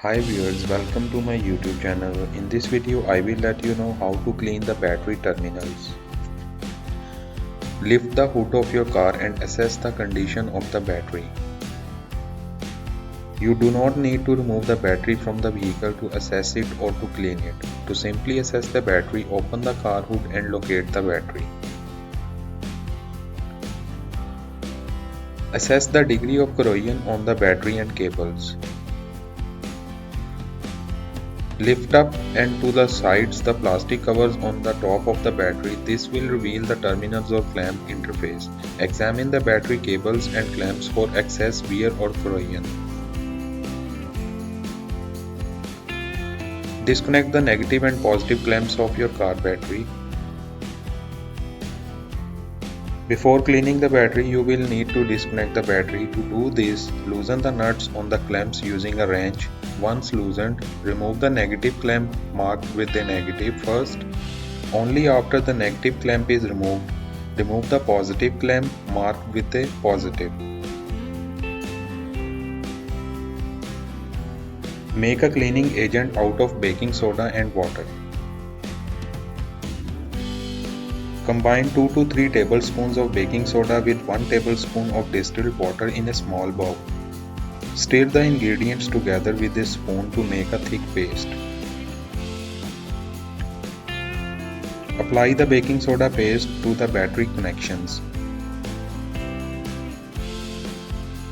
Hi viewers, welcome to my YouTube channel. In this video, I will let you know how to clean the battery terminals. Lift the hood of your car and assess the condition of the battery. You do not need to remove the battery from the vehicle to assess it or to clean it. To simply assess the battery, open the car hood and locate the battery. Assess the degree of corrosion on the battery and cables. Lift up and to the sides the plastic covers on the top of the battery. This will reveal the terminals or clamp interface. Examine the battery cables and clamps for excess wear or corrosion. Disconnect the negative and positive clamps of your car battery. Before cleaning the battery, you will need to disconnect the battery. To do this, loosen the nuts on the clamps using a wrench. Once loosened, remove the negative clamp marked with a negative first. Only after the negative clamp is removed, remove the positive clamp marked with a positive. Make a cleaning agent out of baking soda and water. Combine 2 to 3 tablespoons of baking soda with 1 tablespoon of distilled water in a small bowl. Stir the ingredients together with a spoon to make a thick paste. Apply the baking soda paste to the battery connections.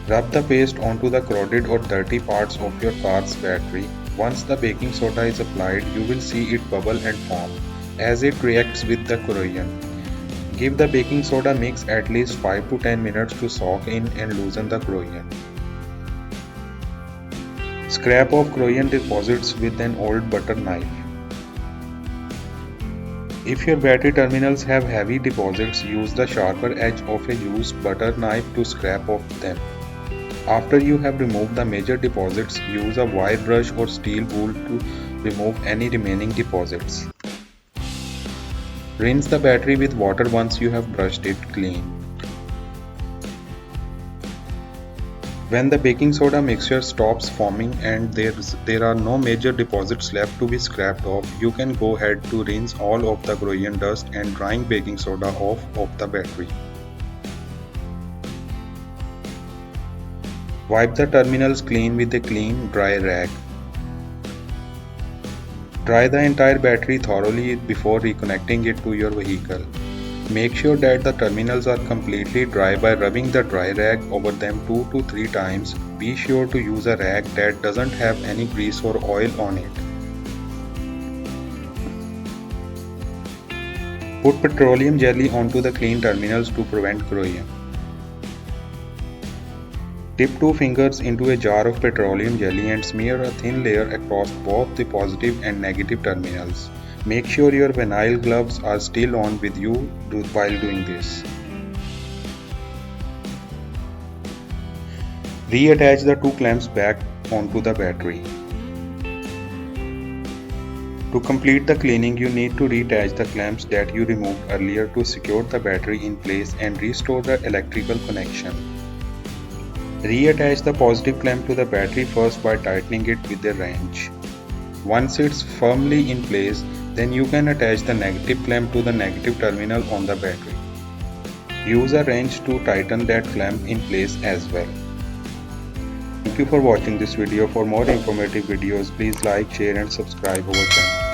Rub the paste onto the corroded or dirty parts of your car's battery. Once the baking soda is applied, you will see it bubble and foam as it reacts with the corrosion. Give the baking soda mix at least 5 to 10 minutes to soak in and loosen the corrosion. Scrape off corrosion deposits with an old butter knife. If your battery terminals have heavy deposits, use the sharper edge of a used butter knife to scrape off them. After you have removed the major deposits, use a wire brush or steel wool to remove any remaining deposits. Rinse the battery with water once you have brushed it clean. When the baking soda mixture stops foaming and there are no major deposits left to be scraped off, you can go ahead to rinse all of the corrosion dust and drying baking soda off of the battery. Wipe the terminals clean with a clean, dry rag. Dry the entire battery thoroughly before reconnecting it to your vehicle. Make sure that the terminals are completely dry by rubbing the dry rag over them 2 to 3 times. Be sure to use a rag that doesn't have any grease or oil on it. Put petroleum jelly onto the clean terminals to prevent corrosion. Dip 2 fingers into a jar of petroleum jelly and smear a thin layer across both the positive and negative terminals. Make sure your vinyl gloves are still on with you while doing this. Reattach the 2 clamps back onto the battery. To complete the cleaning, you need to reattach the clamps that you removed earlier to secure the battery in place and restore the electrical connection. Reattach the positive clamp to the battery first by tightening it with a wrench. Once it's firmly in place, then you can attach the negative clamp to the negative terminal on the battery. Use a wrench to tighten that clamp in place as well. Thank you for watching this video. For more informative videos, please like, share and subscribe our channel.